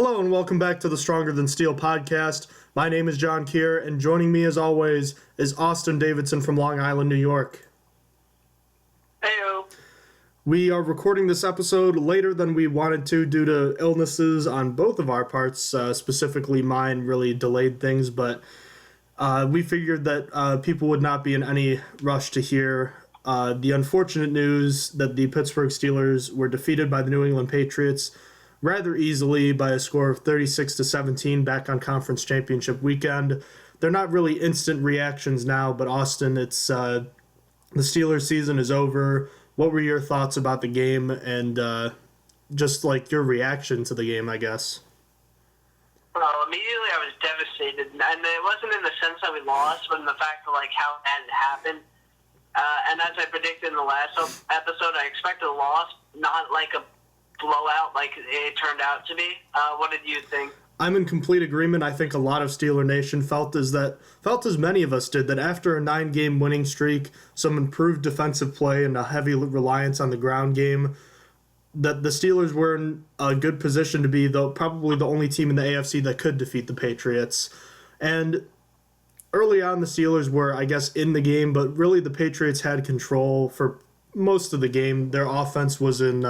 Hello and welcome back to the Stronger Than Steel podcast. My name is John Keir, and joining me as always is Austin Davidson from Long Island, New York. Heyo. We are recording this episode later than we wanted to due to illnesses on both of our parts. Specifically, mine really delayed things, but we figured that people would not be in any rush to hear the unfortunate news that the Pittsburgh Steelers were defeated by the New England Patriots rather easily by a score of 36-17 back on Conference Championship weekend. They're not really instant reactions now, but Austin, it's the Steelers season is over. What were your thoughts about the game and just like your reaction to the game, I guess? Well, immediately I was devastated, and it wasn't in the sense that we lost, but in the fact of like how bad it happened. And as I predicted in the last episode, I expected a loss, not like a blowout like it turned out to be. What did you think? I'm in complete agreement. I think a lot of Steeler Nation felt as many of us did, that after a 9-game winning streak, some improved defensive play, and a heavy reliance on the ground game, that the Steelers were in a good position to be probably the only team in the AFC that could defeat the Patriots. And early on, the Steelers were, I guess, in the game, but really the Patriots had control for most of the game. Their offense was in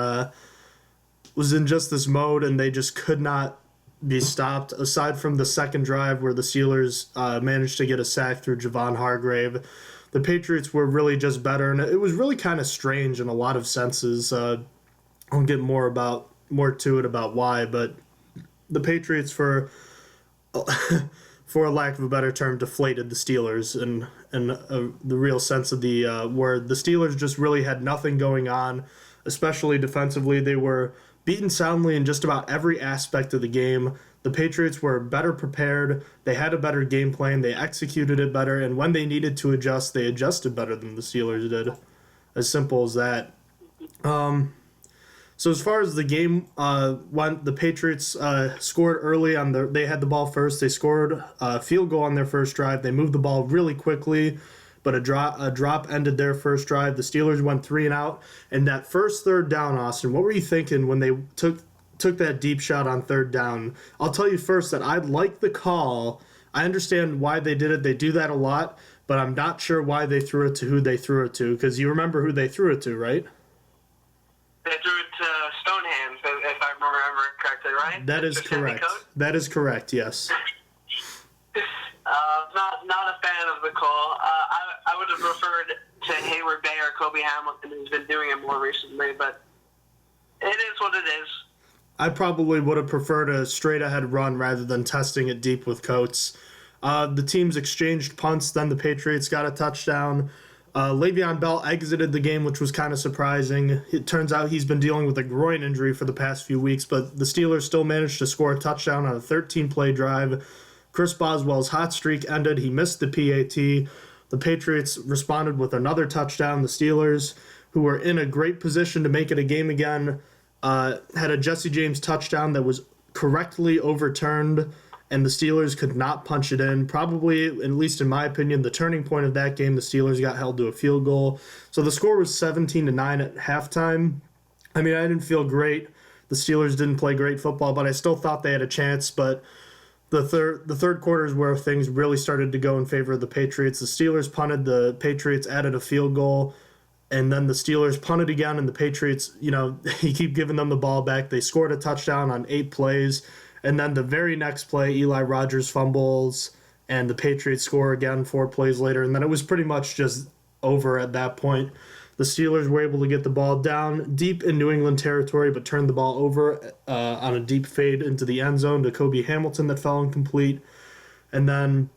just this mode, and they just could not be stopped. Aside from the second drive where the Steelers managed to get a sack through Javon Hargrave, the Patriots were really just better, and it was really kind of strange in a lot of senses. I'll get more to it about why, but the Patriots, for a lack of a better term, deflated the Steelers in the real sense of the word. The Steelers just really had nothing going on, especially defensively. They were beaten soundly in just about every aspect of the game. The Patriots were better prepared. They had a better game plan. They executed it better. And when they needed to adjust, they adjusted better than the Steelers did. As simple as that. So as far as the game went, the Patriots scored early on. They had the ball first. They scored a field goal on their first drive. They moved the ball really quickly, but a drop ended their first drive. The Steelers went 3 and out. And that first third down, Austin, what were you thinking when they took that deep shot on third down? I'll tell you first that I like the call. I understand why they did it. They do that a lot, but I'm not sure why they threw it to who they threw it to, because you remember who they threw it to, right? They threw it to Stoneham, if I remember correctly, right? That is correct. That is correct, yes. Not a fan of the call. I would have preferred to Hayward Bay or Kobe Hamilton, who's been doing it more recently, but it is what it is. I probably would have preferred a straight-ahead run rather than testing it deep with Coates. The teams exchanged punts, then the Patriots got a touchdown. Le'Veon Bell exited the game, which was kind of surprising. It turns out he's been dealing with a groin injury for the past few weeks, but the Steelers still managed to score a touchdown on a 13-play drive. Chris Boswell's hot streak ended. He missed the PAT. The Patriots responded with another touchdown. The Steelers, who were in a great position to make it a game again, had a Jesse James touchdown that was correctly overturned, and the Steelers could not punch it in. Probably, at least in my opinion, the turning point of that game, the Steelers got held to a field goal. So the score was 17-9 at halftime. I mean, I didn't feel great. The Steelers didn't play great football, but I still thought they had a chance. But the third quarter is where things really started to go in favor of the Patriots. The Steelers punted, the Patriots added a field goal, and then the Steelers punted again, and the Patriots, you keep giving them the ball back. They scored a touchdown on 8 plays, and then the very next play, Eli Rogers fumbles, and the Patriots score again 4 plays later, and then it was pretty much just over at that point. The Steelers were able to get the ball down deep in New England territory, but turned the ball over on a deep fade into the end zone to Kobe Hamilton that fell incomplete. And then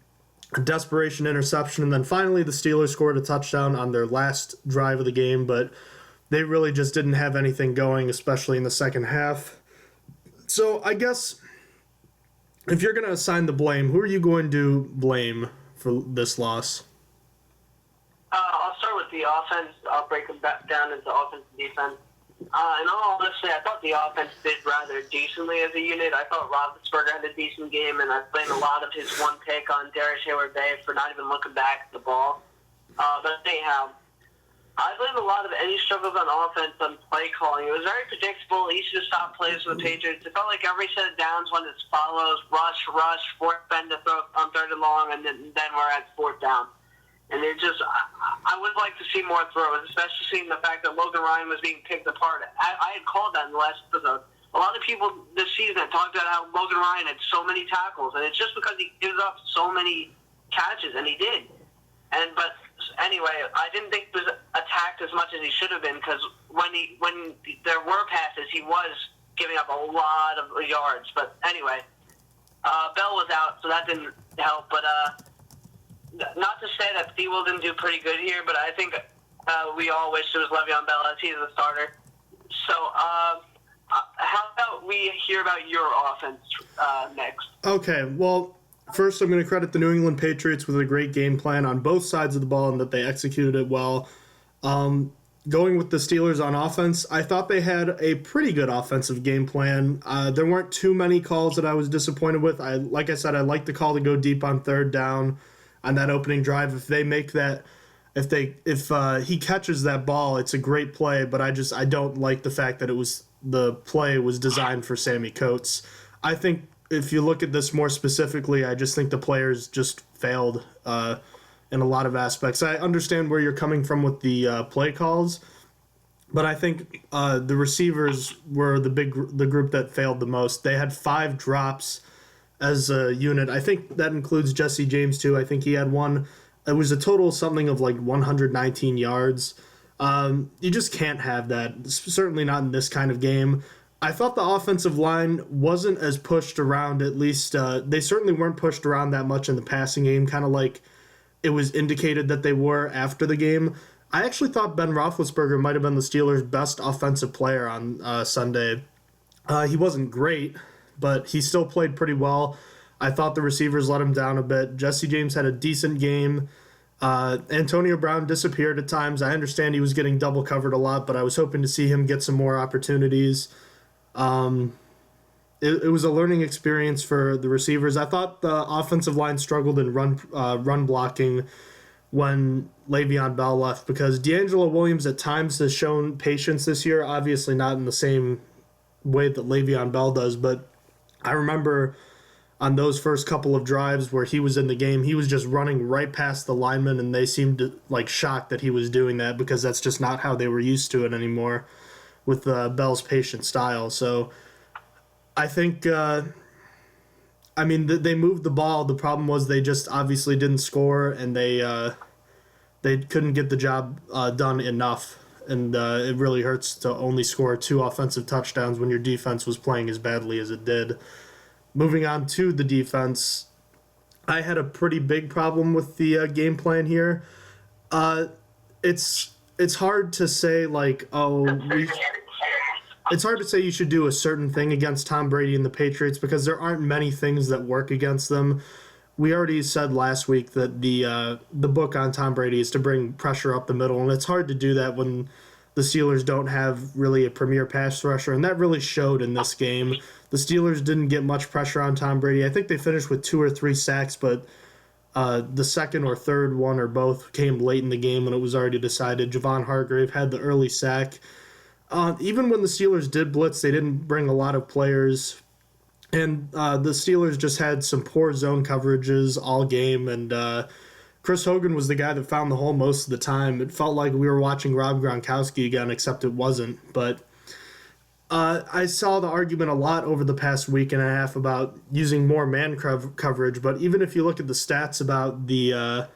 a desperation interception. And then finally the Steelers scored a touchdown on their last drive of the game, but they really just didn't have anything going, especially in the second half. So I guess if you're going to assign the blame, who are you going to blame for this loss? I'll start with the offense. I'll break them back down into offense and defense. In all honesty, I thought the offense did rather decently as a unit. I thought Roethlisberger had a decent game, and I blamed a lot of his one pick on Hayward Bay for not even looking back at the ball. But anyhow, I blame a lot of any struggles on offense on play calling. It was very predictable, easy to stop plays for the Patriots. It felt like every set of downs when it follows, rush, fourth bend to throw on third and long, and then we're at fourth down. And it just, I would like to see more throws, especially seeing the fact that Logan Ryan was being picked apart. I had called that in the last episode. A lot of people this season have talked about how Logan Ryan had so many tackles, and it's just because he gives up so many catches, and he did. But anyway, I didn't think he was attacked as much as he should have been, because when there were passes, he was giving up a lot of yards. But anyway, Bell was out, so that didn't help. But not to say that Sewell didn't do pretty good here, but I think we all wish it was Le'Veon Bell as he's the starter. So how about we hear about your offense next? Okay, well, first I'm going to credit the New England Patriots with a great game plan on both sides of the ball and that they executed it well. Going with the Steelers on offense, I thought they had a pretty good offensive game plan. There weren't too many calls that I was disappointed with. Like I said, I like the call to go deep on third down on that opening drive. If they make that, if he catches that ball, it's a great play. But I don't like the fact that the play was designed for Sammy Coates. I think if you look at this more specifically, I just think the players just failed in a lot of aspects. I understand where you're coming from with the play calls, but I think the receivers were the group that failed the most. They had 5 drops as a unit. I think that includes Jesse James too. I think he had one. It was a total something of like 119 yards. You just can't have that, certainly not in this kind of game. I thought the offensive line wasn't as pushed around, at least they certainly weren't pushed around that much in the passing game, kind of like it was indicated that they were after the game. I actually thought Ben Roethlisberger might have been the Steelers' best offensive player on Sunday. He wasn't great, but he still played pretty well. I thought the receivers let him down a bit. Jesse James had a decent game. Antonio Brown disappeared at times. I understand he was getting double covered a lot, but I was hoping to see him get some more opportunities. It was a learning experience for the receivers. I thought the offensive line struggled in run blocking when Le'Veon Bell left, because D'Angelo Williams at times has shown patience this year, obviously not in the same way that Le'Veon Bell does, but I remember on those first couple of drives where he was in the game, he was just running right past the linemen, and they seemed like shocked that he was doing that, because that's just not how they were used to it anymore with Bell's patient style. So I think, they moved the ball. The problem was they just obviously didn't score, and they couldn't get the job done enough. And it really hurts to only score 2 offensive touchdowns when your defense was playing as badly as it did. Moving on to the defense, I had a pretty big problem with the game plan here. It's hard to say it's hard to say you should do a certain thing against Tom Brady and the Patriots, because there aren't many things that work against them. We already said last week that the book on Tom Brady is to bring pressure up the middle, and it's hard to do that when the Steelers don't have really a premier pass rusher, and that really showed in this game. The Steelers didn't get much pressure on Tom Brady. I think they finished with 2 or 3 sacks, but the second or third one or both came late in the game when it was already decided. Javon Hargrave had the early sack. Even when the Steelers did blitz, they didn't bring a lot of players. And the Steelers just had some poor zone coverages all game, and Chris Hogan was the guy that found the hole most of the time. It felt like we were watching Rob Gronkowski again, except it wasn't. But I saw the argument a lot over the past week and a half about using more man coverage, but even if you look at the stats about the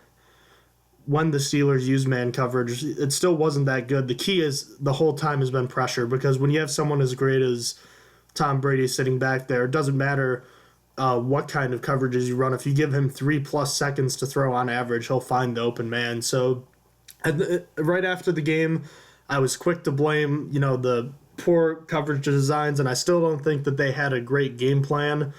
when the Steelers use man coverage, it still wasn't that good. The key is the whole time has been pressure, because when you have someone as great as Tom Brady sitting back there, it doesn't matter what kind of coverages you run. If you give him 3+ seconds to throw on average, he'll find the open man. So right after the game, I was quick to blame, the poor coverage designs, and I still don't think that they had a great game plan.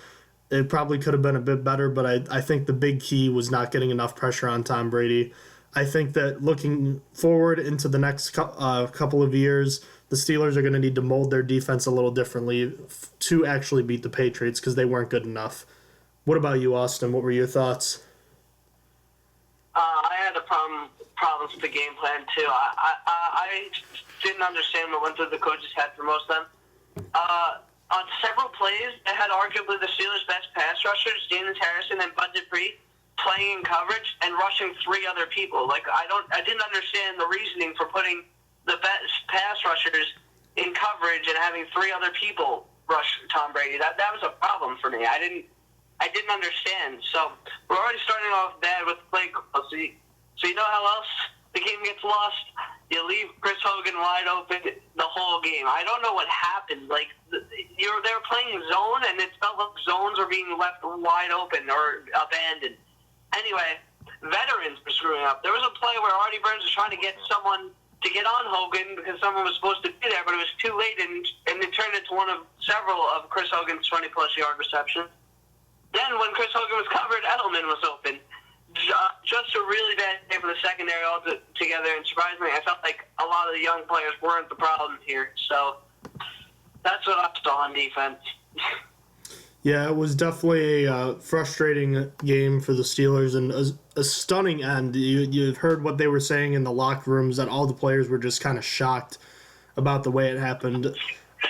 It probably could have been a bit better, but I think the big key was not getting enough pressure on Tom Brady. I think that looking forward into the next couple of years, the Steelers are going to need to mold their defense a little differently to actually beat the Patriots, because they weren't good enough. What about you, Austin? What were your thoughts? I had a problem problems with the game plan too. I didn't understand what went through the coach's head for most of them. On several plays, they had arguably the Steelers' best pass rushers, James Harrison and Bud Dupree, playing in coverage and rushing 3 other people. Like I didn't understand the reasoning for putting the best pass rushers in coverage and having 3 other people rush Tom Brady. That was a problem for me. I didn't understand. So we're already starting off bad with play quality. So you know how else the game gets lost? You leave Chris Hogan wide open the whole game. I don't know what happened. Like they were playing zone, and it felt like zones were being left wide open or abandoned. Anyway, veterans were screwing up. There was a play where Artie Burns was trying to get someone to get on Hogan because someone was supposed to be there, but it was too late, and it turned into one of several of Chris Hogan's 20-plus yard receptions. Then when Chris Hogan was covered, Edelman was open. Just a really bad day for the secondary all together, and surprisingly, I felt like a lot of the young players weren't the problem here. So that's what I saw on defense. Yeah, it was definitely a frustrating game for the Steelers and a stunning end. You've heard what they were saying in the locker rooms, that all the players were just kind of shocked about the way it happened.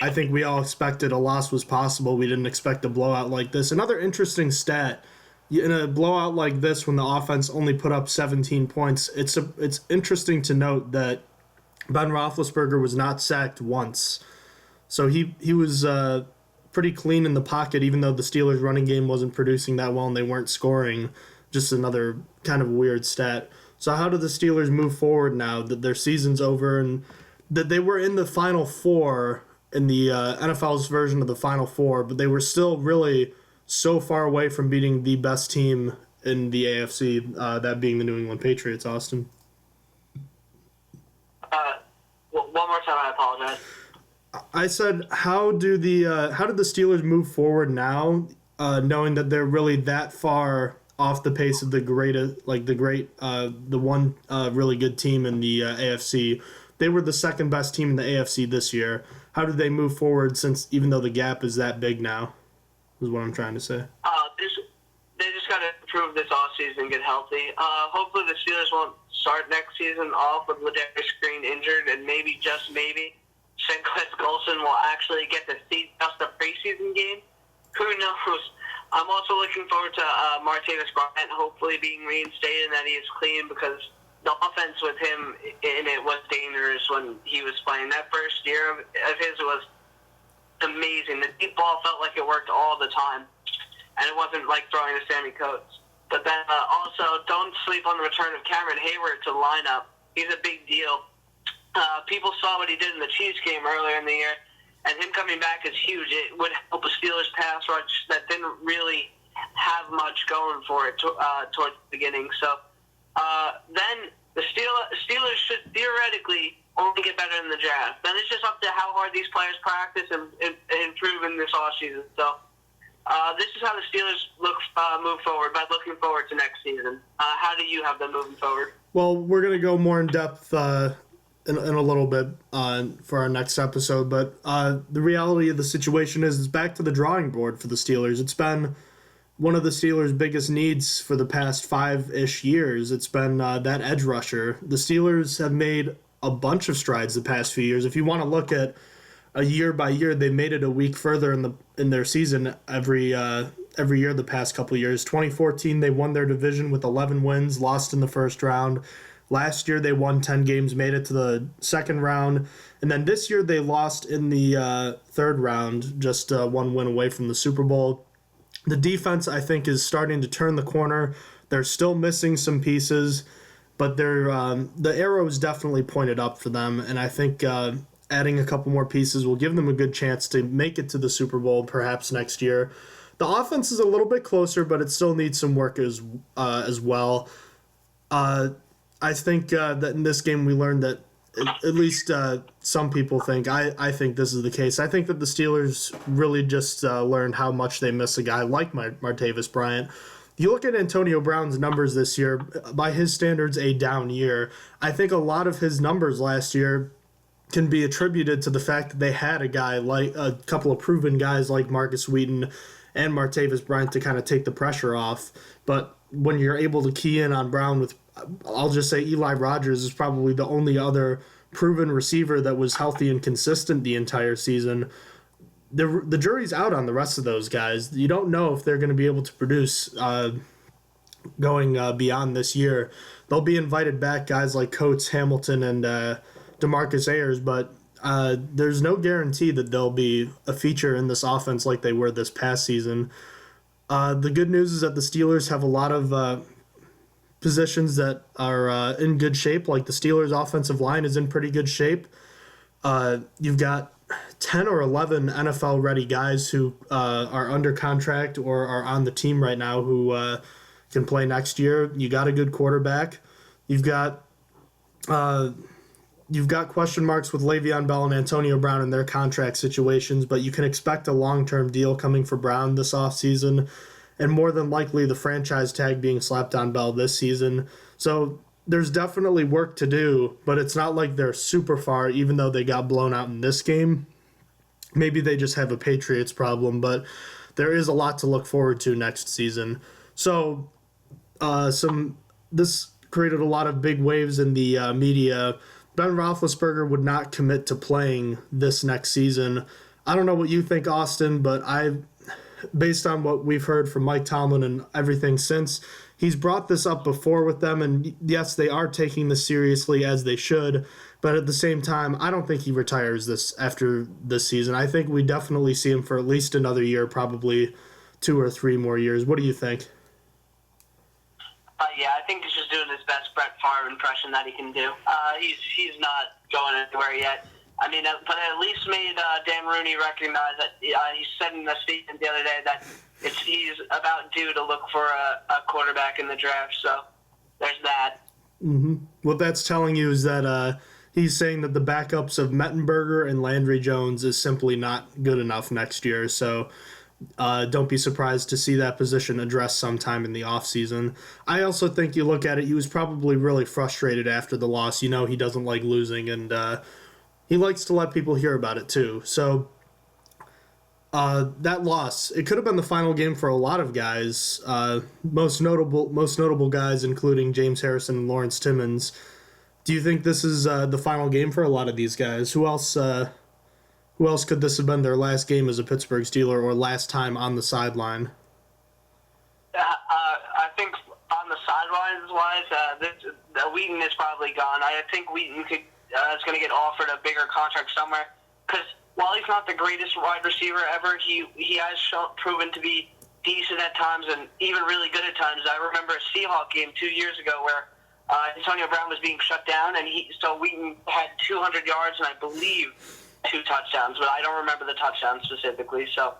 I think we all expected a loss was possible. We didn't expect a blowout like this. Another interesting stat, in a blowout like this when the offense only put up 17 points, it's interesting to note that Ben Roethlisberger was not sacked once. So he was pretty clean in the pocket, even though the Steelers' running game wasn't producing that well and they weren't scoring. Just another kind of weird stat. So how do the Steelers move forward now that their season's over and that they were in the Final Four in the NFL's version of the Final Four, but they were still really so far away from beating the best team in the AFC, that being the New England Patriots, Austin? One more time, I apologize. I said, how did the Steelers move forward now, knowing that they're really that far off the pace of the one really good team in the AFC? They were the second best team in the AFC this year. How did they move forward since, even though the gap is that big now, is what I'm trying to say. They just got to improve this offseason and get healthy. Hopefully the Steelers won't start next season off with Ladarius Green injured, and maybe, just maybe, Sinclair Golson will actually get to see just a preseason game. Who knows? I'm also looking forward to Martavis Bryant hopefully being reinstated and that he is clean, because the offense with him in it was dangerous when he was playing. That first year of his was amazing. The deep ball felt like it worked all the time, and it wasn't like throwing to Sammy Coates. But then also, don't sleep on the return of Cameron Hayward to the lineup. He's a big deal. People saw what he did in the Chiefs game earlier in the year, and him coming back is huge. It would help a Steelers pass rush that didn't really have much going for it towards the beginning. So then the Steelers should theoretically only get better in the draft. Then it's just up to how hard these players practice and improve in this offseason. So this is how the Steelers move forward by looking forward to next season. How do you have them moving forward? Well, we're going to go more in depth in a little bit for our next episode, but the reality of the situation is it's back to the drawing board for the Steelers. It's been one of the Steelers' biggest needs for the past 5-ish years. It's been that edge rusher. The Steelers have made a bunch of strides the past few years. If you want to look at a year by year, they made it a week further in their season every year the past couple of years. 2014, they won their division with 11 wins, lost in the first round. Last year, they won 10 games, made it to the second round. And then this year, they lost in the third round, just one win away from the Super Bowl. The defense, I think, is starting to turn the corner. They're still missing some pieces, but the arrow is definitely pointed up for them. And I think adding a couple more pieces will give them a good chance to make it to the Super Bowl perhaps next year. The offense is a little bit closer, but it still needs some work as well. I think that in this game we learned that at least some people think, I think this is the case. I think that the Steelers really just learned how much they miss a guy like Martavis Bryant. You look at Antonio Brown's numbers this year, by his standards, a down year. I think a lot of his numbers last year can be attributed to the fact that they had a guy like a couple of proven guys like Marcus Wheaton and Martavis Bryant to kind of take the pressure off. But when you're able to key in on Brown with I'll just say Eli Rogers is probably the only other proven receiver that was healthy and consistent the entire season. The jury's out on the rest of those guys. You don't know if they're going to be able to produce going beyond this year. They'll be invited back, guys like Coates, Hamilton, and DeMarcus Ayers, but there's no guarantee that they'll be a feature in this offense like they were this past season. The good news is that the Steelers have a lot of positions that are in good shape. Like the Steelers' offensive line is in pretty good shape. You've got 10 or 11 NFL-ready guys who are under contract or are on the team right now who can play next year. You got a good quarterback. You've got question marks with Le'Veon Bell and Antonio Brown in their contract situations, but you can expect a long-term deal coming for Brown this offseason, and more than likely the franchise tag being slapped on Bell this season. So there's definitely work to do, but it's not like they're super far, even though they got blown out in this game. Maybe they just have a Patriots problem, but there is a lot to look forward to next season. So this created a lot of big waves in the media. Ben Roethlisberger would not commit to playing this next season. I don't know what you think, Austin, but based on what we've heard from Mike Tomlin and everything since, he's brought this up before with them, and yes, they are taking this seriously as they should, but at the same time, I don't think he retires this after this season. I think we definitely see him for at least another year, probably 2 or 3 more years. What do you think? Yeah, I think he's just doing his best Brett Favre impression that he can do. He's not going anywhere yet. I mean, but at least made Dan Rooney recognize that he said in the statement the other day that he's about due to look for a quarterback in the draft. So there's that. Mm-hmm. What that's telling you is that he's saying that the backups of Mettenberger and Landry Jones is simply not good enough next year. So don't be surprised to see that position addressed sometime in the offseason. I also think you look at it, he was probably really frustrated after the loss. You know, he doesn't like losing, and he likes to let people hear about it too. So that loss, it could have been the final game for a lot of guys. Most notable guys, including James Harrison and Lawrence Timmons. Do you think this is the final game for a lot of these guys? Who else could this have been their last game as a Pittsburgh Steeler or last time on the sideline? I think on the sidelines-wise, Wheaton is probably gone. I think Wheaton is going to get offered a bigger contract somewhere because while he's not the greatest wide receiver ever, he has proven to be decent at times and even really good at times. I remember a Seahawks game 2 years ago where Antonio Brown was being shut down, and so Wheaton had 200 yards and I believe 2 touchdowns, but I don't remember the touchdowns specifically. So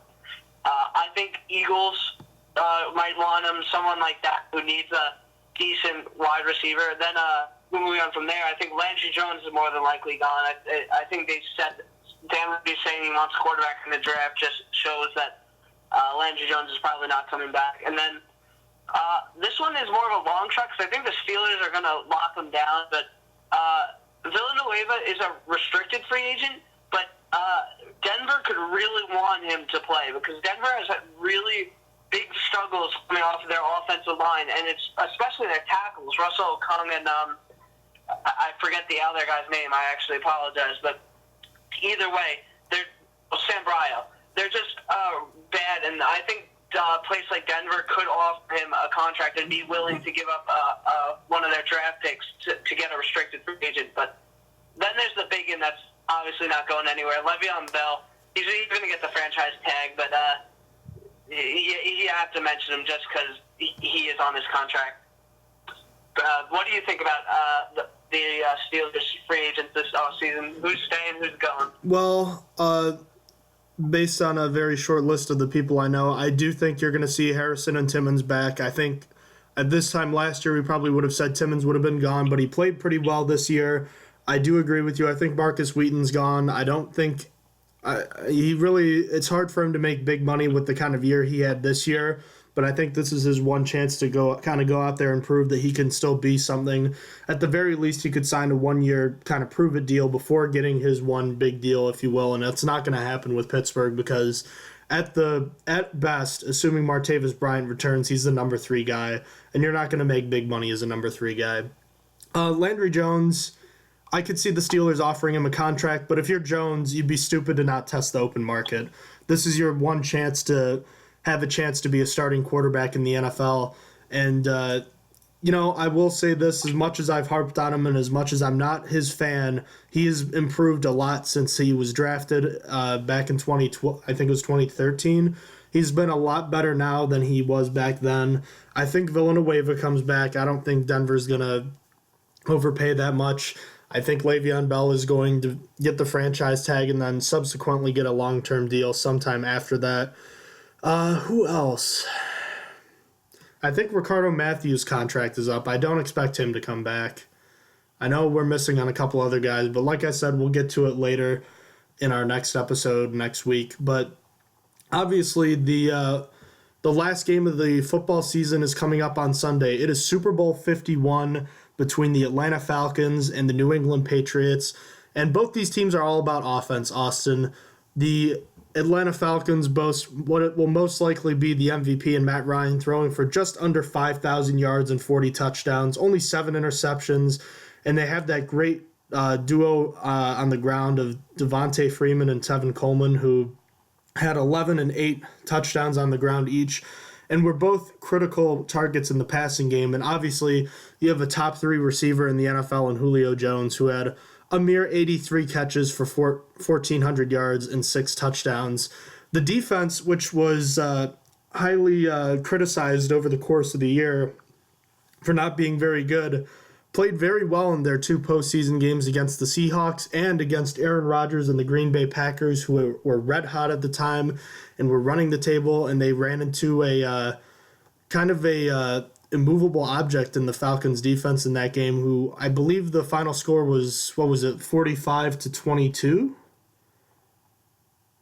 I think Eagles might want him, someone like that who needs a decent wide receiver. Then moving on from there, I think Landry Jones is more than likely gone. I think they said Dan Ruby saying he wants a quarterback in the draft just shows that Landry Jones is probably not coming back. And then this one is more of a long shot because I think the Steelers are going to lock him down, but Villanueva is a restricted free agent. But Denver could really want him to play because Denver has had really big struggles coming off of their offensive line, and it's especially their tackles, Russell Okung and I forget the other guy's name. I actually apologize, but either way, they're Sam Brio. They're just bad, and I think a place like Denver could offer him a contract and be willing to give up one of their draft picks to get a restricted free agent. But then there's the big one that's obviously not going anywhere. Le'Veon Bell, he's going to get the franchise tag, but you have to mention him just because he is on his contract. What do you think about the Steelers free agents this offseason? Who's staying, who's going? Well, based on a very short list of the people I know, I do think you're going to see Harrison and Timmons back. I think at this time last year we probably would have said Timmons would have been gone, but he played pretty well this year. I do agree with you. I think Marcus Wheaton's gone. I don't think it's hard for him to make big money with the kind of year he had this year, but I think this is his one chance to go out there and prove that he can still be something. At the very least, he could sign a 1-year kind of prove it deal before getting his one big deal, if you will, and that's not going to happen with Pittsburgh because at best, assuming Martavis Bryant returns, he's the number 3 guy, and you're not going to make big money as a number 3 guy. Landry Jones, I could see the Steelers offering him a contract, but if you're Jones, you'd be stupid to not test the open market. This is your one chance to have a chance to be a starting quarterback in the NFL. And, I will say this, as much as I've harped on him and as much as I'm not his fan, he has improved a lot since he was drafted back in 2012, I think it was 2013. He's been a lot better now than he was back then. I think Villanueva comes back. I don't think Denver's going to overpay that much. I think Le'Veon Bell is going to get the franchise tag and then subsequently get a long-term deal sometime after that. Who else? I think Ricardo Matthews' contract is up. I don't expect him to come back. I know we're missing on a couple other guys, but like I said, we'll get to it later in our next episode next week. But obviously, the last game of the football season is coming up on Sunday. It is Super Bowl 51 between the Atlanta Falcons and the New England Patriots. And both these teams are all about offense, Austin. The Atlanta Falcons boast what it will most likely be the MVP in Matt Ryan, throwing for just under 5,000 yards and 40 touchdowns, only 7 interceptions, and they have that great duo on the ground of Devontae Freeman and Tevin Coleman, who had 11 and 8 touchdowns on the ground each, and were both critical targets in the passing game. And obviously, you have a top 3 receiver in the NFL in Julio Jones, who had a mere 83 catches for 1,400 yards and 6 touchdowns. The defense, which was highly criticized over the course of the year for not being very good, played very well in their 2 postseason games against the Seahawks and against Aaron Rodgers and the Green Bay Packers, who were red hot at the time and were running the table, and they ran into a kind of a immovable object in the Falcons defense in that game, who I believe the final score was, 45-22?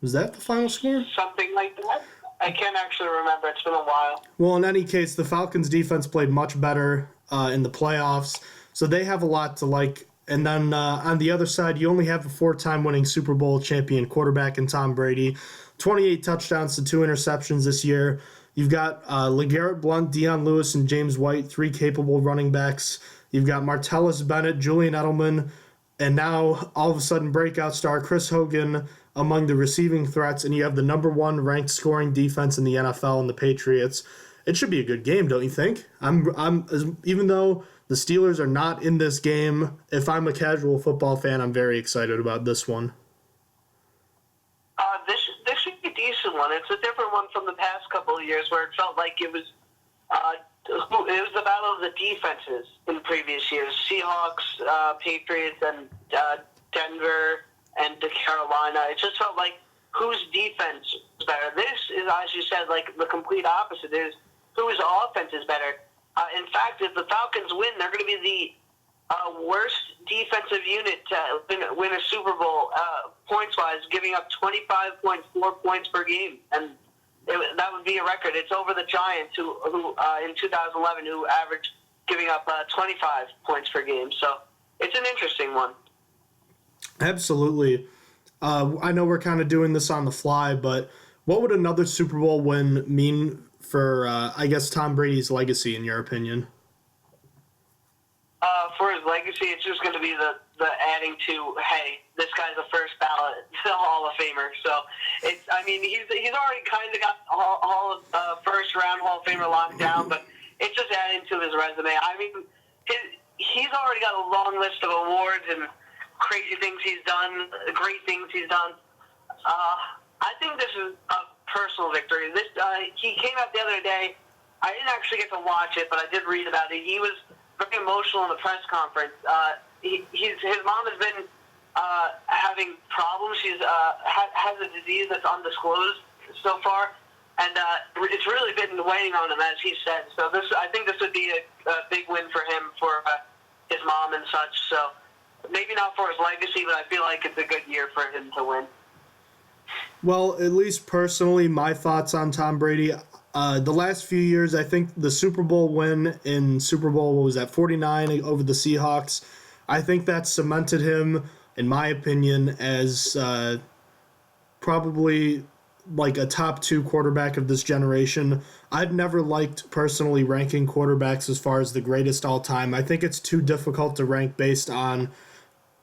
Was that the final score? Something like that. I can't actually remember. It's been a while. Well, in any case, the Falcons defense played much better in the playoffs, so they have a lot to like. And then on the other side, you only have a 4-time winning Super Bowl champion quarterback in Tom Brady, 28 touchdowns to 2 interceptions this year. You've got LeGarrette Blount, Deion Lewis, and James White, 3 capable running backs. You've got Martellus Bennett, Julian Edelman, and now all of a sudden breakout star Chris Hogan among the receiving threats, and you have the number 1 ranked scoring defense in the NFL in the Patriots. It should be a good game, don't you think? Even though the Steelers are not in this game, if I'm a casual football fan, I'm very excited about this one. This should be a decent one. It's a different one from the past couple of years where it felt like it was the battle of the defenses in previous years. Seahawks, Patriots, and Denver and Carolina. It just felt like whose defense is better. This is, as you said, like the complete opposite. Is whose offense is better. In fact, if the Falcons win, they're going to be the worst defensive unit to win a Super Bowl points-wise, giving up 25.4 points per game, and that would be a record. It's over the Giants, who in 2011, who averaged giving up 25 points per game. So it's an interesting one. Absolutely. I know we're kind of doing this on the fly, but what would another Super Bowl win mean for, I guess, Tom Brady's legacy, in your opinion? For his legacy, it's just going to be the adding to, hey, this guy's a first ballot Hall of Famer. So he's already kind of got first round Hall of Famer locked down, but it's just adding to his resume. I mean, he's already got a long list of awards and crazy things he's done, great things he's done. I think this is a personal victory. He came out the other day. I didn't actually get to watch it, but I did read about it. He was very emotional in the press conference. His mom has been having problems. She's has a disease that's undisclosed so far, and it's really been weighing on him, as he said. So I think this would be a big win for him, for his mom and such. So maybe not for his legacy, but I feel like it's a good year for him to win. Well, at least personally, my thoughts on Tom Brady. The last few years, I think the Super Bowl win in Super Bowl, 49 over the Seahawks, I think that cemented him, in my opinion, as probably like a top 2 quarterback of this generation. I've never liked personally ranking quarterbacks as far as the greatest all time. I think it's too difficult to rank based on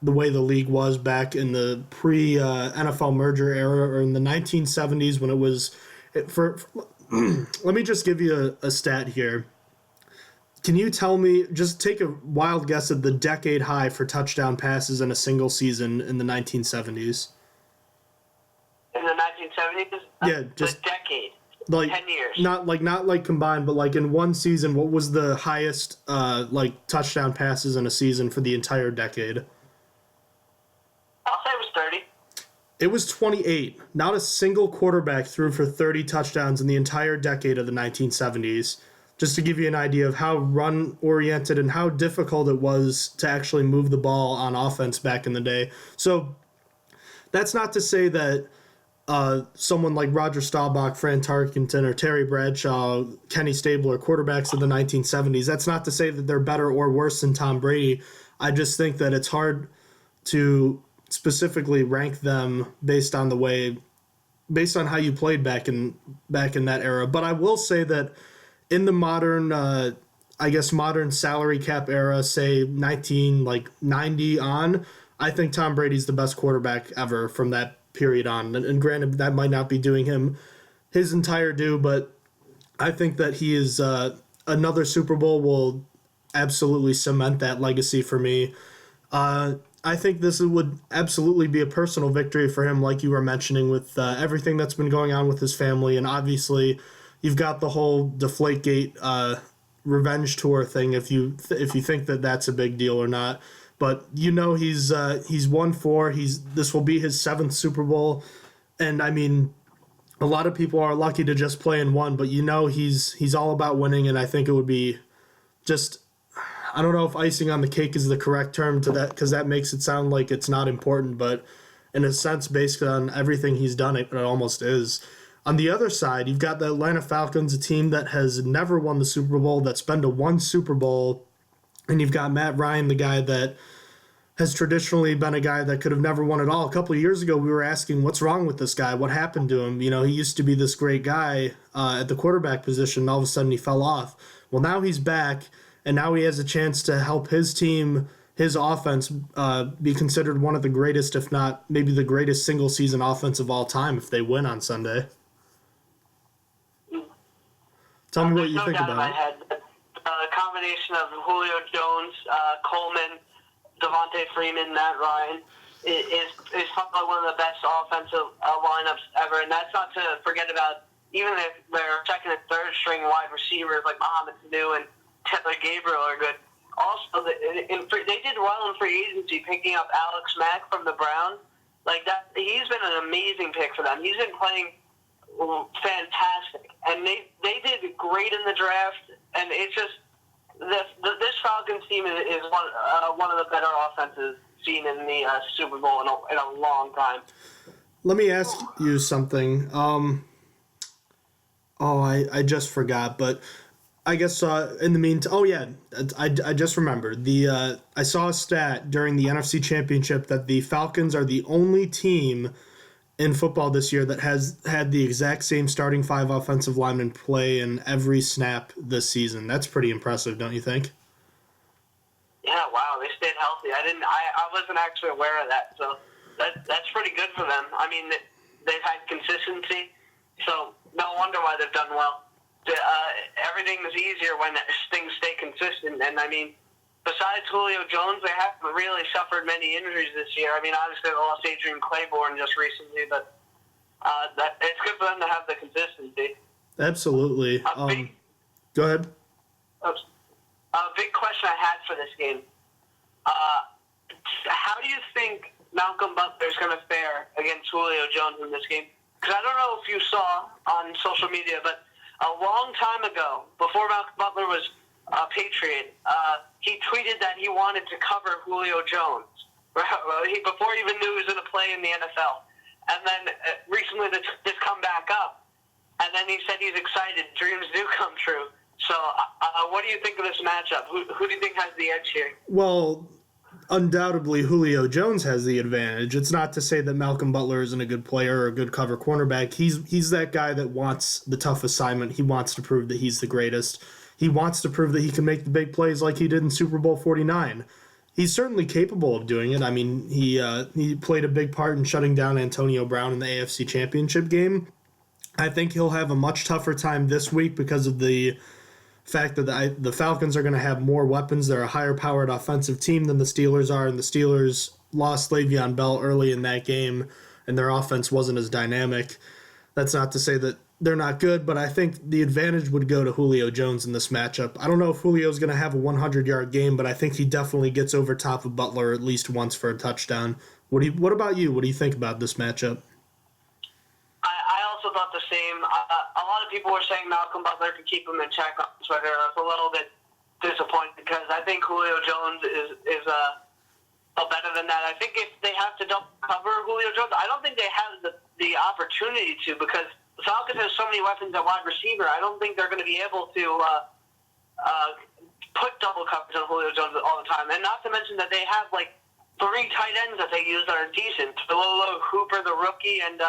the way the league was back in the pre NFL merger era, or in the 1970s when it was. Let me just give you a stat here. Can you tell me, just take a wild guess at the decade high for touchdown passes in a single season in the 1970s? In the 1970s? Yeah, just the decade. like 10 years. Not like combined, but like in one season, what was the highest like touchdown passes in a season for the entire decade? I'll say it was 30. It was 28. Not a single quarterback threw for 30 touchdowns in the entire decade of the 1970s. Just to give you an idea of how run-oriented and how difficult it was to actually move the ball on offense back in the day. So that's not to say that someone like Roger Staubach, Fran Tarkenton, or Terry Bradshaw, Kenny Stabler, quarterbacks of the 1970s, that's not to say that they're better or worse than Tom Brady. I just think that it's hard to specifically rank them based on how you played back in that era. But I will say that in the modern, modern salary cap era, say 1990 on, I think Tom Brady's the best quarterback ever from that period on. And granted, that might not be doing him his entire due, but I think that he is another Super Bowl will absolutely cement that legacy for me. I think this would absolutely be a personal victory for him, like you were mentioning, with everything that's been going on with his family, and obviously you've got the whole Deflategate revenge tour thing. If you think that that's a big deal or not, but he's won 4. This will be his 7th Super Bowl, and I mean, a lot of people are lucky to just play in one, but he's all about winning, and I think it would be just. I don't know if icing on the cake is the correct term to that, because that makes it sound like it's not important, but in a sense, based on everything he's done, it almost is. On the other side, you've got the Atlanta Falcons, a team that has never won the Super Bowl, that's been to 1 Super Bowl, and you've got Matt Ryan, the guy that has traditionally been a guy that could have never won it all. A couple of years ago, we were asking, what's wrong with this guy? What happened to him? He used to be this great guy at the quarterback position, and all of a sudden he fell off. Well, now he's back, and now he has a chance to help his team, his offense, be considered one of the greatest, if not maybe the greatest single-season offense of all time if they win on Sunday. Tell me what you think about it. The combination of Julio Jones, Coleman, Devontae Freeman, Matt Ryan is probably one of the best offensive lineups ever, and that's not to forget about even if their second and third string wide receivers like Mohamed Sanu and Taylor Gabriel are good. Also, they did well in free agency, picking up Alex Mack from the Browns. Like that, he's been an amazing pick for them. He's been playing fantastic, and they did great in the draft. And it's just this Falcons team is one of the better offenses seen in the Super Bowl in a long time. Let me ask you something. I just forgot, but I guess in the meantime, I just remembered. I saw a stat during the NFC Championship that the Falcons are the only team in football this year that has had the exact same starting 5 offensive linemen play in every snap this season. That's pretty impressive, don't you think? Yeah, wow, they stayed healthy. I wasn't actually aware of that, so that's pretty good for them. I mean, they've had consistency, so no wonder why they've done well. Everything is easier when things stay consistent. And, I mean, besides Julio Jones, they haven't really suffered many injuries this year. I mean, obviously they lost Adrian Claiborne just recently, but it's good for them to have the consistency. Absolutely. Go ahead. A big question I had for this game. How do you think Malcolm Butler is going to fare against Julio Jones in this game? Because I don't know if you saw on social media, but a long time ago, before Malcolm Butler was a Patriot, he tweeted that he wanted to cover Julio Jones before he even knew he was going to play in the NFL. And then recently this come back up, and then he said he's excited. Dreams do come true. So what do you think of this matchup? Who do you think has the edge here? Well, undoubtedly Julio Jones has the advantage. It's not to say that Malcolm Butler isn't a good player or a good cover cornerback. He's that guy that wants the tough assignment. He wants to prove that he's the greatest. He wants to prove that he can make the big plays like he did in Super Bowl 49. He's certainly capable of doing it. I mean, he played a big part in shutting down Antonio Brown in the AFC Championship game. I think he'll have a much tougher time this week because of the fact that the Falcons are going to have more weapons. They're a higher-powered offensive team than the Steelers are, and the Steelers lost Le'Veon Bell early in that game, and their offense wasn't as dynamic. That's not to say that they're not good, but I think the advantage would go to Julio Jones in this matchup. I don't know if Julio's going to have a 100-yard game, but I think he definitely gets over top of Butler at least once for a touchdown. What about you? What do you think about this matchup? I also thought the same. A lot of people were saying Malcolm Butler could keep him in check on Twitter. I was a little bit disappointed because I think Julio Jones is better than that. I think if they have to double cover Julio Jones, I don't think they have the opportunity to because the Falcons have so many weapons at wide receiver. I don't think they're going to be able to put double coverage on Julio Jones all the time. And not to mention that they have like 3 tight ends that they use that are decent. Philolo Hooper, the rookie, and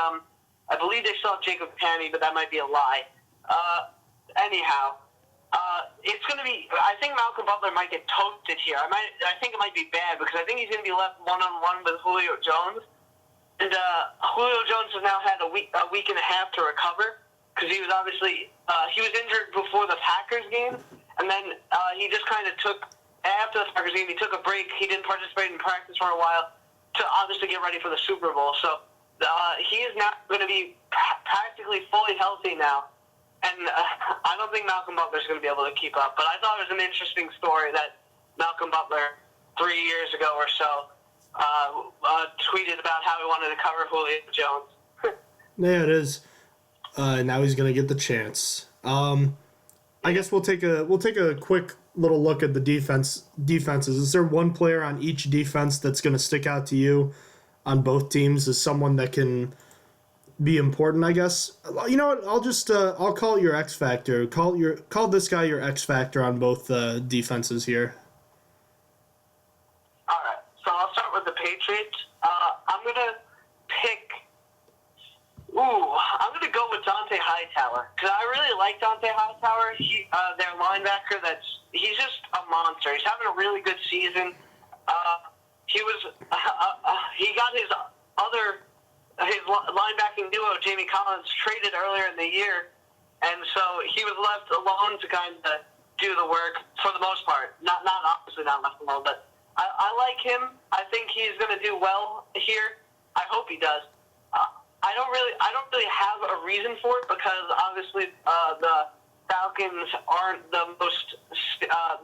I believe they still have Jacob Panny, but that might be a lie. Anyhow, it's going to be. I think Malcolm Butler might get toasted here. I think it might be bad because I think he's going to be left one-on-one with Julio Jones, and Julio Jones has now had a week and a half to recover because he was obviously he was injured before the Packers game, and then he just kind of took after the Packers game. He took a break. He didn't participate in practice for a while to obviously get ready for the Super Bowl. So. He is now going to be practically fully healthy now, and I don't think Malcolm Butler is going to be able to keep up. But I thought it was an interesting story that Malcolm Butler 3 years ago or so tweeted about how he wanted to cover Julio Jones. Yeah, it is. Now he's going to get the chance. I guess we'll take a quick little look at the defenses. Is there one player on each defense that's going to stick out to you? On both teams as someone that can be important, I guess. You know what? I'll call it your X factor. Call this guy your X factor on both defenses here. All right. So I'll start with the Patriots. I'm gonna go with Dante Hightower because I really like Dante Hightower. Their linebacker. He's just a monster. He's having a really good season. He got his linebacking duo, Jamie Collins, traded earlier in the year, and so he was left alone to kind of do the work for the most part. Not obviously not left alone, but I like him. I think he's going to do well here. I hope he does. I don't really have a reason for it because obviously the Falcons aren't the most.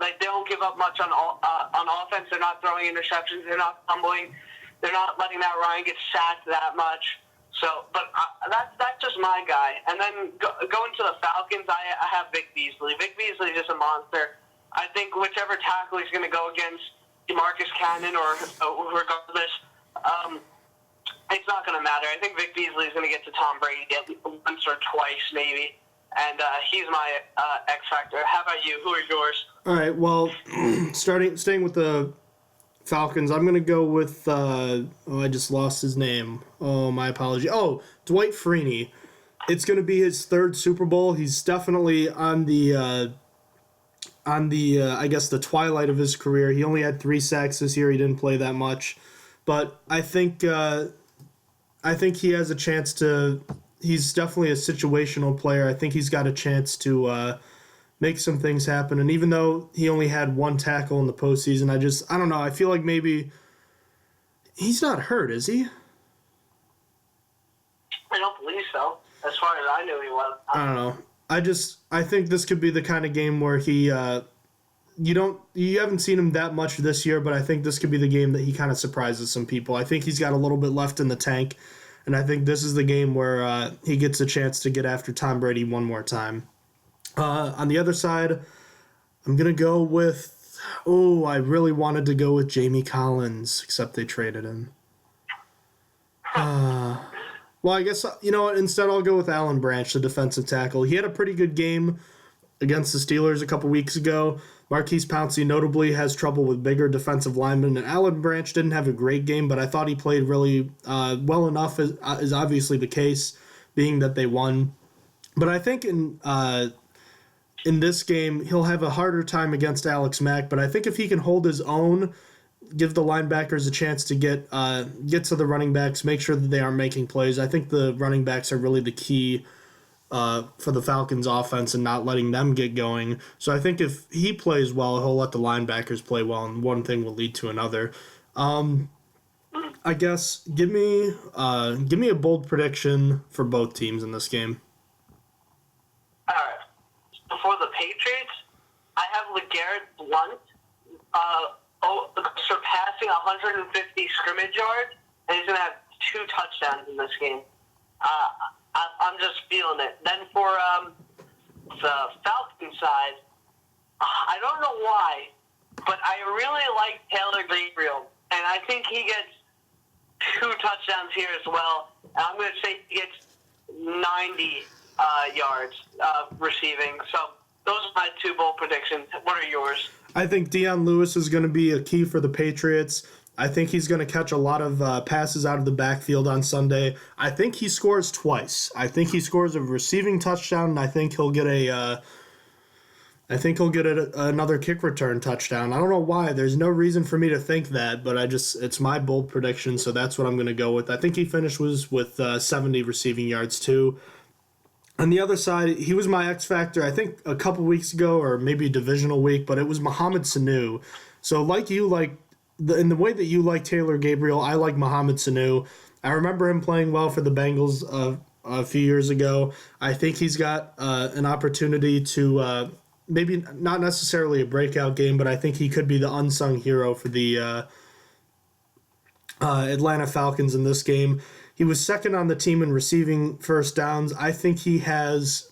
They don't give up much on offense. They're not throwing interceptions. They're not fumbling. They're not letting Matt Ryan get sacked that much. So, but that's just my guy. And then going to the Falcons, I have Vic Beasley. Vic Beasley is just a monster. I think whichever tackle he's going to go against, Marcus Cannon or regardless, it's not going to matter. I think Vic Beasley is going to get to Tom Brady once or twice maybe. And he's my X factor. How about you? Who are yours? All right. Well, staying with the Falcons, I'm gonna go with. I just lost his name. Oh, my apology. Oh, Dwight Freeney. It's gonna be his 3rd Super Bowl. He's definitely on the I guess the twilight of his career. He only had 3 sacks this year. He didn't play that much, but I think he has a chance to. He's definitely a situational player. I think he's got a chance to make some things happen. And even though he only had 1 tackle in the postseason, I don't know. I feel like maybe he's not hurt, is he? I don't believe so. As far as I knew, he was. I don't know. I think this could be the kind of game where he you haven't seen him that much this year, but I think this could be the game that he kind of surprises some people. I think he's got a little bit left in the tank. And I think this is the game where he gets a chance to get after Tom Brady one more time. On the other side, I'm going to go with... I really wanted to go with Jamie Collins, except they traded him. Well, I guess, you know what? Instead, I'll go with Alan Branch, the defensive tackle. He had a pretty good game against the Steelers a couple weeks ago. Marquise Pouncey notably has trouble with bigger defensive linemen, and Alan Branch didn't have a great game, but I thought he played really well enough, is obviously the case, being that they won. But I think in this game, he'll have a harder time against Alex Mack, but I think if he can hold his own, give the linebackers a chance to get to the running backs, make sure that they aren't making plays. I think the running backs are really the key for the Falcons' offense and not letting them get going. So I think if he plays well, he'll let the linebackers play well, and one thing will lead to another. I guess give me a bold prediction for both teams in this game. All right. For the Patriots, I have LeGarrette Blount surpassing 150 scrimmage yards, and he's going to have 2 touchdowns in this game. I'm just feeling it. Then for the Falcons side, I don't know why, but I really like Taylor Gabriel, and I think he gets 2 touchdowns here as well. And I'm going to say he gets 90 yards receiving. So those are my 2 bold predictions. What are yours? I think Deion Lewis is going to be a key for the Patriots. I think he's going to catch a lot of passes out of the backfield on Sunday. I think he scores twice. I think he scores a receiving touchdown, and I think he'll get another kick return touchdown. I don't know why. There's no reason for me to think that, but it's my bold prediction, so that's what I'm going to go with. I think he finishes with 70 receiving yards too. On the other side, he was my X factor, I think, a couple weeks ago, or maybe a divisional week, but it was Mohamed Sanu. So in the way that you like Taylor Gabriel, I like Mohamed Sanu. I remember him playing well for the Bengals a few years ago. I think he's got an opportunity to maybe not necessarily a breakout game, but I think he could be the unsung hero for the Atlanta Falcons in this game. He was second on the team in receiving first downs. I think he has,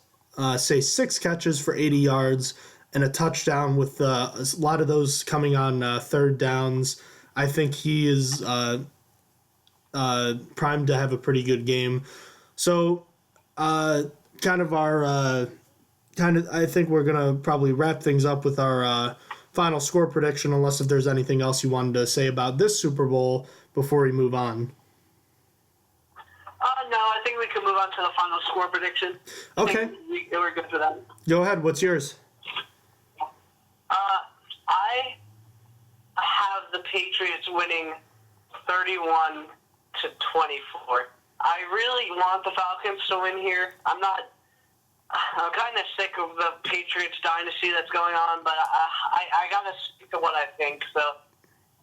6 catches for 80 yards and a touchdown with a lot of those coming on third downs. I think he is primed to have a pretty good game. So I think we're going to probably wrap things up with our final score prediction, unless if there's anything else you wanted to say about this Super Bowl before we move on. No, I think we can move on to the final score prediction. Okay. We're good for that. Go ahead. What's yours? I have the Patriots winning 31-24. I really want the Falcons to win here. I'm kind of sick of the Patriots dynasty that's going on, but I got to stick to what I think. So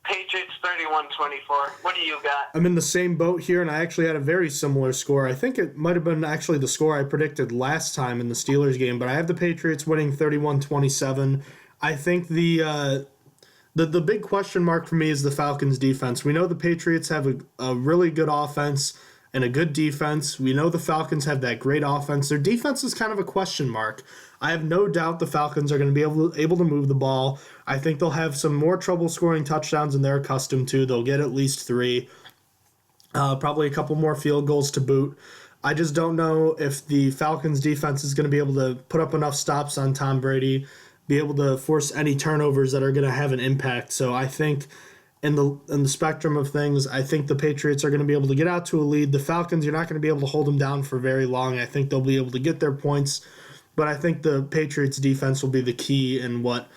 Patriots 31-24. What do you got? I'm in the same boat here, and I actually had a very similar score. I think it might have been actually the score I predicted last time in the Steelers game, but I have the Patriots winning 31-27. I think the big question mark for me is the Falcons' defense. We know the Patriots have a really good offense and a good defense. We know the Falcons have that great offense. Their defense is kind of a question mark. I have no doubt the Falcons are going to be able to move the ball. I think they'll have some more trouble scoring touchdowns than they're accustomed to. They'll get at least 3, probably a couple more field goals to boot. I just don't know if the Falcons' defense is going to be able to put up enough stops on Tom Brady, be able to force any turnovers that are going to have an impact. So I think in the spectrum of things, I think the Patriots are going to be able to get out to a lead. The Falcons, you're not going to be able to hold them down for very long. I think they'll be able to get their points, but I think the Patriots' defense will be the key in what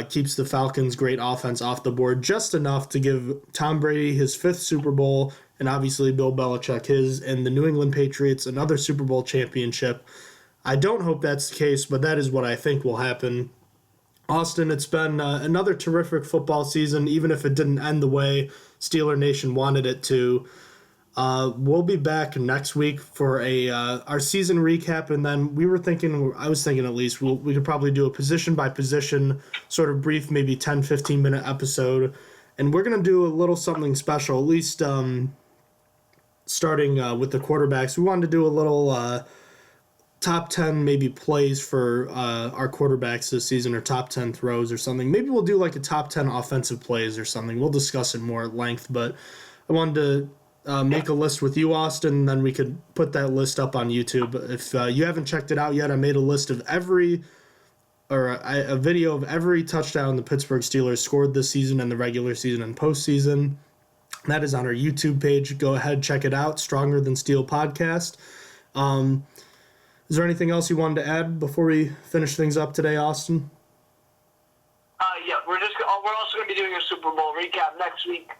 keeps the Falcons' great offense off the board, just enough to give Tom Brady his 5th Super Bowl, and obviously Bill Belichick his, and the New England Patriots another Super Bowl championship. I don't hope that's the case, but that is what I think will happen. Austin, it's been another terrific football season, even if it didn't end the way Steeler Nation wanted it to. We'll be back next week for our season recap, and then I was thinking at least, we could probably do a position-by-position sort of brief, maybe 10, 15-minute episode, and we're going to do a little something special, at least starting with the quarterbacks. We wanted to do a little top 10 maybe plays for our quarterbacks this season, or top 10 throws or something. Maybe we'll do like a top 10 offensive plays or something. We'll discuss it more at length, but I wanted to make a list with you, Austin, and then we could put that list up on YouTube. If you haven't checked it out yet, I made a list of every a video of every touchdown the Pittsburgh Steelers scored this season in the regular season and postseason. That is on our YouTube page. Go ahead, check it out. Stronger Than Steel podcast. Is there anything else you wanted to add before we finish things up today, Austin? Yeah, we're also going to be doing a Super Bowl recap next week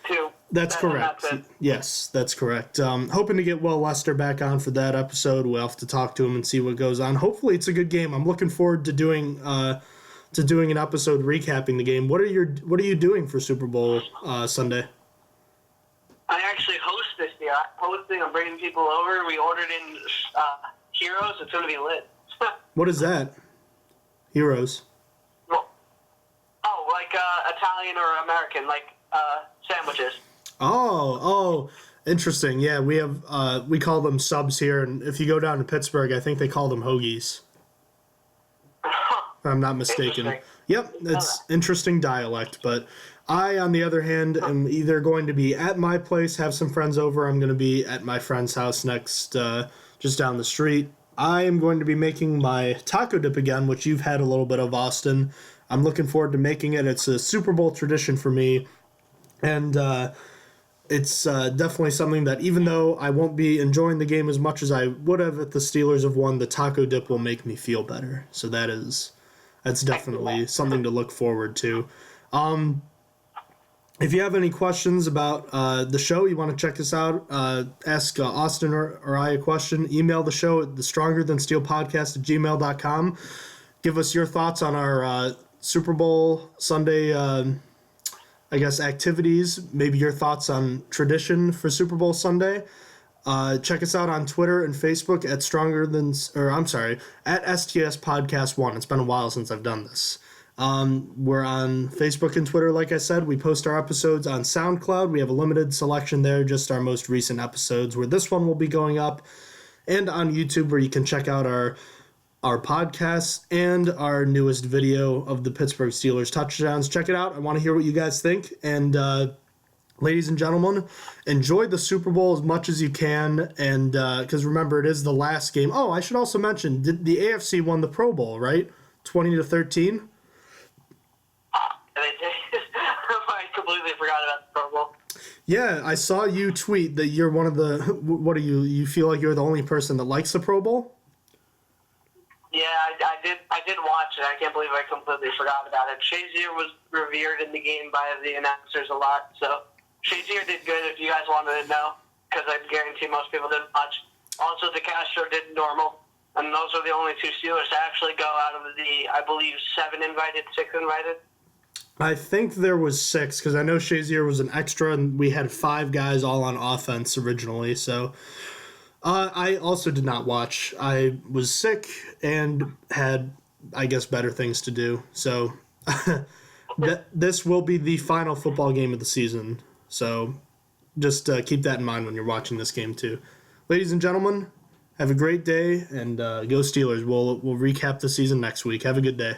too. That's correct. Yes, that's correct. Hoping to get Will Lester back on for that episode. We'll have to talk to him and see what goes on. Hopefully, it's a good game. I'm looking forward to doing an episode recapping the game. What are you doing for Super Bowl Sunday? I actually host this year. I'm hosting. I'm bringing people over. We ordered in Heroes. It's going to be lit. What is that? Heroes. Like Italian or American, like sandwiches. Oh, interesting. Yeah, we call them subs here, and if you go down to Pittsburgh, I think they call them hoagies. If I'm not mistaken. Yep, it's interesting dialect, but I, on the other hand, am either going to be at my place, have some friends over. I'm going to be at my friend's house next, just down the street. I am going to be making my taco dip again, which you've had a little bit of, Austin. I'm looking forward to making it. It's a Super Bowl tradition for me, and it's definitely something that, even though I won't be enjoying the game as much as I would have if the Steelers have won, the taco dip will make me feel better. So that's definitely something to look forward to. If you have any questions about the show, you want to check us out, ask Austin or I a question, email the show at thestrongerthansteelpodcast@gmail.com. Give us your thoughts on our Super Bowl Sunday, activities, maybe your thoughts on tradition for Super Bowl Sunday. Check us out on Twitter and Facebook at at STS Podcast 1. It's been a while since I've done this. We're on Facebook and Twitter, like I said. We post our episodes on SoundCloud. We have a limited selection there, just our most recent episodes, where this one will be going up, and on YouTube, where you can check out our podcasts and our newest video of the Pittsburgh Steelers touchdowns. Check it out. I want to hear what you guys think. And ladies and gentlemen, enjoy the Super Bowl as much as you can. And because remember, it is the last game. Oh, I should also mention, the AFC won the Pro Bowl, right? 20-13. I completely forgot about the Pro Bowl. Yeah, I saw you tweet that you're one of the. What are you? You feel like you're the only person that likes the Pro Bowl? Yeah, I did watch it. I can't believe I completely forgot about it. Shazier was revered in the game by the announcers a lot, so Shazier did good if you guys wanted to know, because I guarantee most people didn't watch. Also, DeCastro did normal, and those are the only two Steelers to actually go out of the, I believe, 6 invited. I think there was 6, because I know Shazier was an extra, and we had 5 guys all on offense originally, so... I also did not watch. I was sick and had, I guess, better things to do. So this will be the final football game of the season. So just keep that in mind when you're watching this game too. Ladies and gentlemen, have a great day, and go Steelers. We'll recap the season next week. Have a good day.